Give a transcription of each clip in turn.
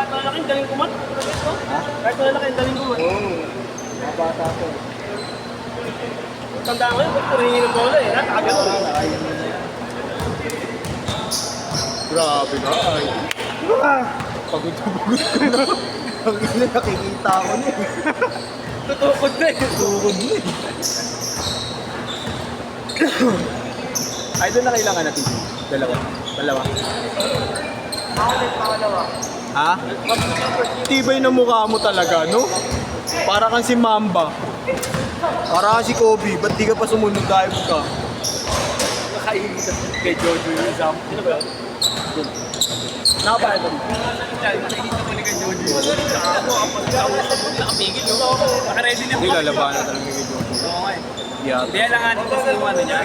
malaki, daling kumat. Ha? Kahit malaki, daling kumat. Oo. Mga bata ko. Tandaan ko yun, ba't turingin ng bola eh. Nakakagano. Nakain mo na yan. Grabe na. Ay. Pagod ko na. Ang ina, nakikita ko na eh. Tutukod na eh. Tukod na eh. Ay, doon na kailangan natin. Dalawa. Pangalawa. Ha? Tibay na mukha mo talaga, no? Para kang si Mamba. Para kang si Kobe. Ba't di ka pa sumunod dahil ka? Nakainis kay Jojo yung exam. Sino ba yun? Nakapaya doon. Nakikita ko ni kay Jojo. Ako, nakapigil. Nakaready na Hindi, lalabanan talaga kay Jojo. Oo nga eh. Yeah. Hindi lang nga dito sa ano niya.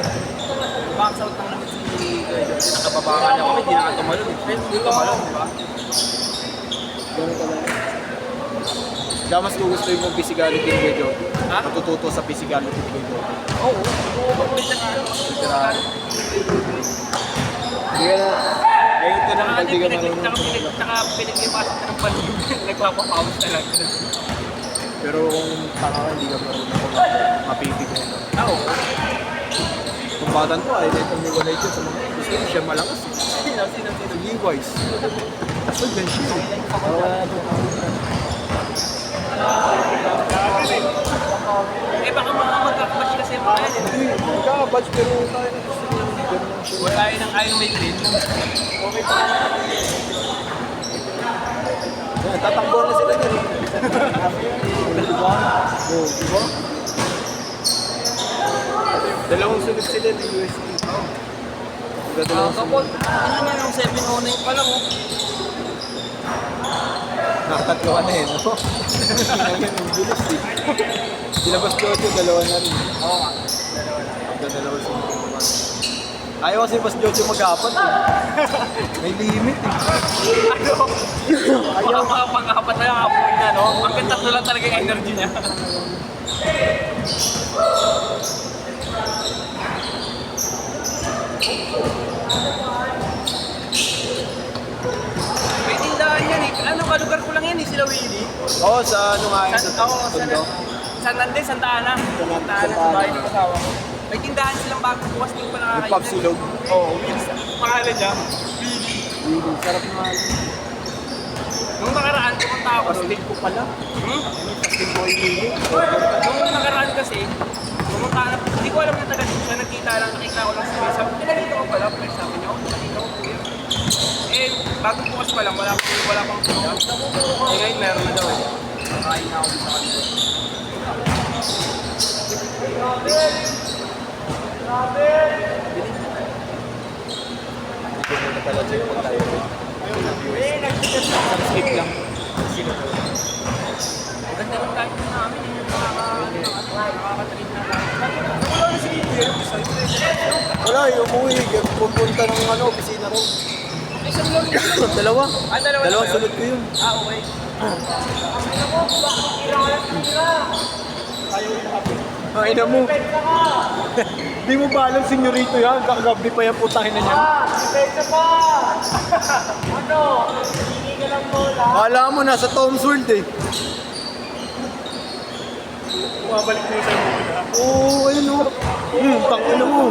Box out lang naman si Jojo. Nakababangan niya kami, hindi na tumalon. Pero hindi tumalon, di ba? Ganun ka lang. Kaya mas gugustuhin mong physicality ni Jojo. Ha? Matututo sa physicality ni Jojo. Oo. Makulit na nga. Hindi ka na. Ngayon ka naman pag di ka marunong. Pinag-iwasan ka ng paligid. Nagpapapawis na lang. Pero kung tanga ka, hindi ka marunong mapipigil. Oo. Kung batan ko, ay neto may walay ko sa mga gusto niya siya malakas. Sino? Levi's. So, gan siya. Eh baka mga magkakabatch kasi yung mga yan. Hindi, magkakabatch pero tayo na gusto niya. Ganun lang siya. Wala yun ang ayaw may green. Okay pa. Yan, tatakbo na sila dyan. Diba? Oo, diba? Dalawang sunod sila ng USD. Dalawang Kapag, sunod. ano niya yung 709 pa lang oh. Nakatatlo ka na eh, no? Ang bilis eh. Silabas ko ito, dalawa na rin. Oo nga. Dalawa sunod naman. Ayaw kasi Bas Jojo mag-apat eh. May limit eh. Ayaw mga pang-apat na yung apoy na, no? Hanggang tatlo lang talaga yung energy niya. May tindahan yan eh. Ano ka, lugar ko lang yan eh, sila Willie. Oo, sa ano nga yun, sa Oo, Tondo. Santa Ana. Santa Ana, sa bahay ng asawa ko. May tindahan silang bagong bukas, hindi ko pa Yung nakakain. Papsilog. Oo, Willie. Pangalan niya, Willie. Really, sarap nga. Nung nakaraan, pumunta ako doon. Pastig ko pala. Pastig ko ay Willy. Nung nakaraan kasi, pumunta na, hindi ko alam na taga dito siya, nakita lang, nakita ko lang sa mesa. Pinagito ko pala, pero sabi niya, nakita ko kuya. Eh, bagong bukas pa lang, wala pang kuya. Eh, ngayon meron na daw eh. Nakain na ako sa kanila. Ito muna pala dyan pag tayo. Isang skip lang. Maganda rin tayo namin eh. Nakakatrip na tayo. Wala, umuwi. Pupunta ng ano, opisina ro. Isang lord yun. Dalawa. Dalawa Dalawang na ba yun? sunod ko yun. Okay. Ay na mo. Di mo ba alam, senyorito yan? Kagabi pa yan, putahin na niya. Kala mo, nasa Tom's World eh. Bumabalik mo sa mga. Oo, ayun o. Tangin na mo.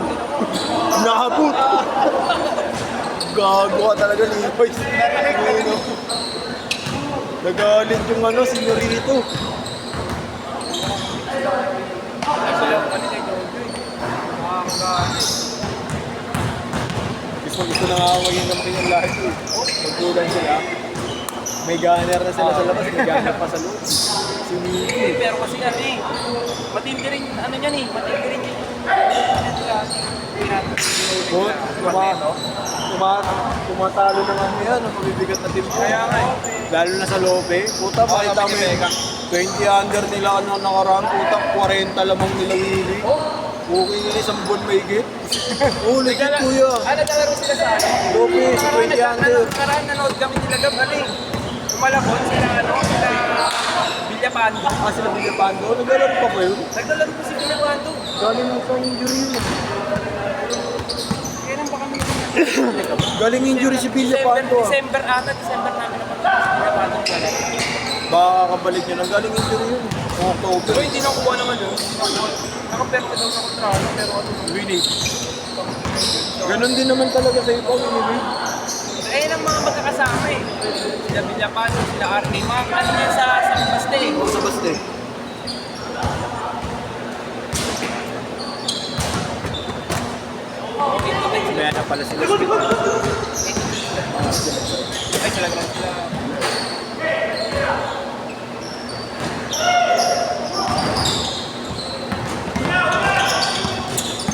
Nakabot. Gago ka talaga, Levi's. Ayun o. Nagalit yung ano, senyorito. Gusto na awayin ng tingin lahat eh. Magkulan sila. May gunner na sila sa labas, may gunner pa sa loob. Si Miki. Pero kasi ano eh, matindi rin, ano yan eh, matindi rin yung Tumatalo ng ano yan, ang mabibigat na team. Kaya nga eh. Lalo na sa Lope. Puta, makita mo yun. 20 under nila ano nakaraan. Puta, 40 lamang nila Willie. Okay nila isang buwan may higit. Oo, legit kuya. Ano nalaro sila sa ano? Lope, si 20 under. Nakaraan nanood kami nila Gab, ano eh. Tumalakot sila, ano, sila Villapando. Sila Villapando. Naglalaro pa ba yun? Naglalaro po si Villapando. Galing mo sa injury yun. Kailan ba kami Galing injury si Villapando. December ata, December namin naman si Villapando. Baka kabalik niya. Nanggaling injury yun. October. Pero hindi nakuha naman yun. Nakaperte daw na kontrata, pero ano. Winning. Ganon din naman talaga sa iba, winning. Ayun ang mga magkakasama eh. Sila Villapano, sila Arne, mga ano yan sa Baste eh. Sa Baste. Kaya na pala sila. Ay, sila naman sila.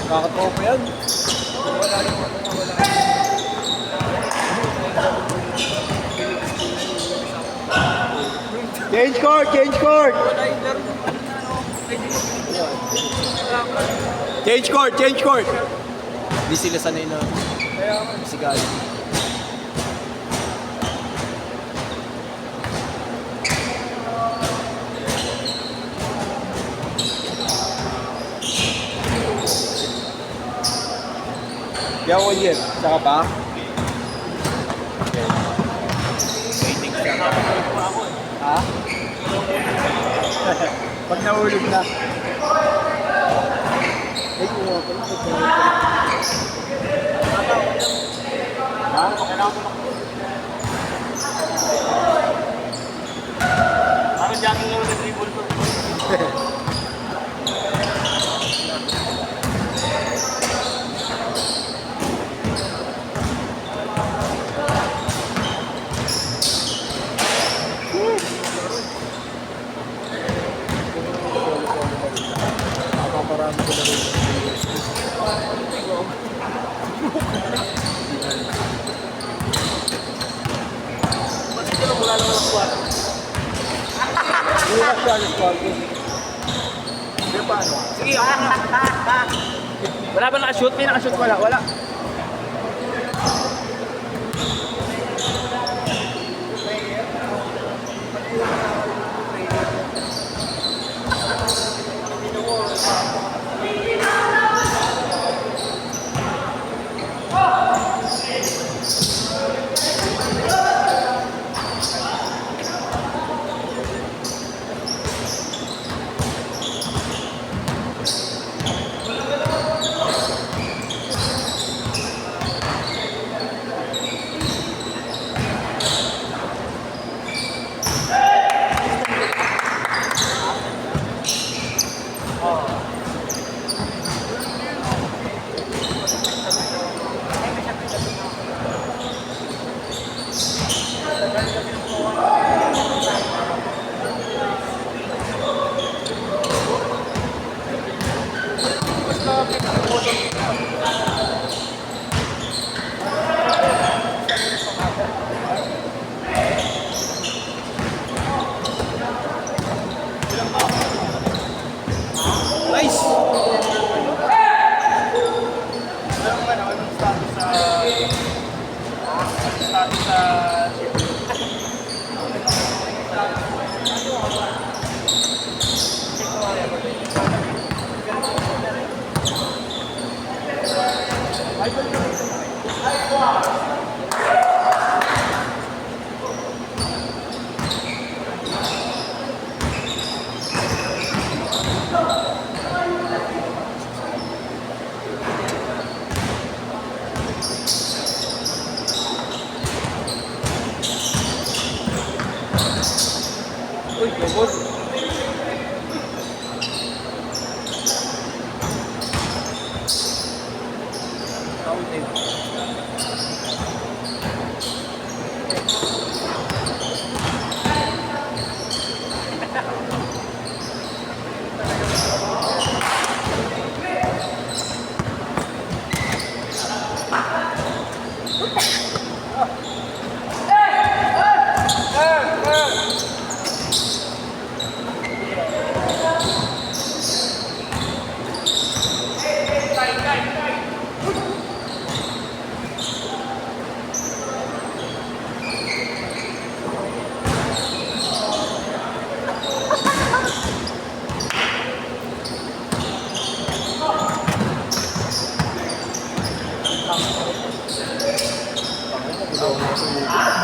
Nakakatawa pa yan. Wala rin wala. Change court! Change court! Wala yung laro ng ano, pwede mo. Change court! Change court! Hindi sila sanay na Kaya nga. sigali. Kaya ko yan. Saka pa? Waiting siya. Ha? Pag nahulog na. Ay, kuha ko lang. Ha? Parang jogging lang na dribble ko. Nakaparami ko na rin. Bakit sila wala naman ang kuwan? Hindi na siya nag-squad. Hindi paano? Sige, ako na. Wala ba nakashoot? May nakashoot? Wala, wala. Nice! Uy, lobos.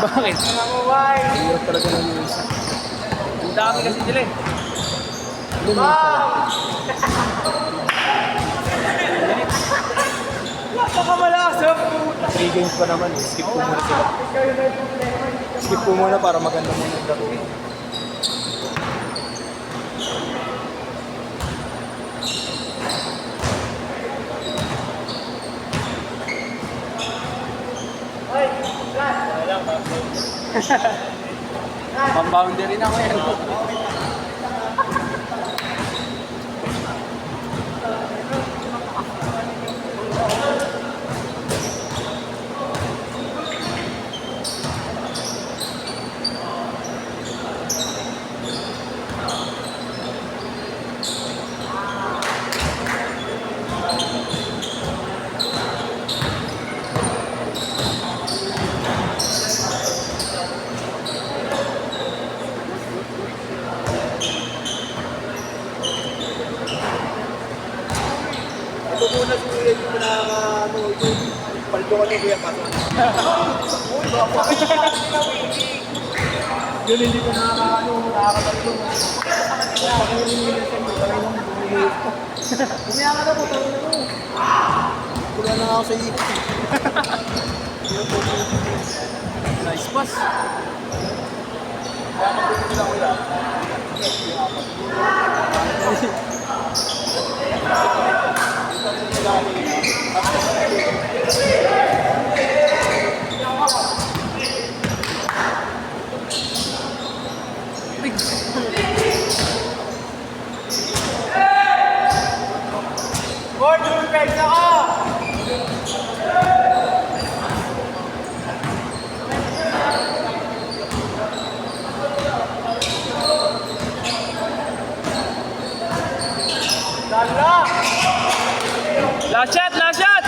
Bakit? Mga why? Hirap talaga ng news. Dami kasi sila eh. Napakamalasap! 3 games pa naman eh. Skip ko muna sila. Skip ko muna para maganda muna yung laro. Pang-boundary na ako yan. Ito muna si Kuya yung ano, yung paldo ka ni Kuya Paso. Uy, baka. Yun, hindi ko nakakapaldo. Umiya ka na po, tawin na mo. Wala na ako sa iyo. Nice pass. Kaya magbibigil lang wala. Boy, dumipeg na ka! Last shot! Last shot!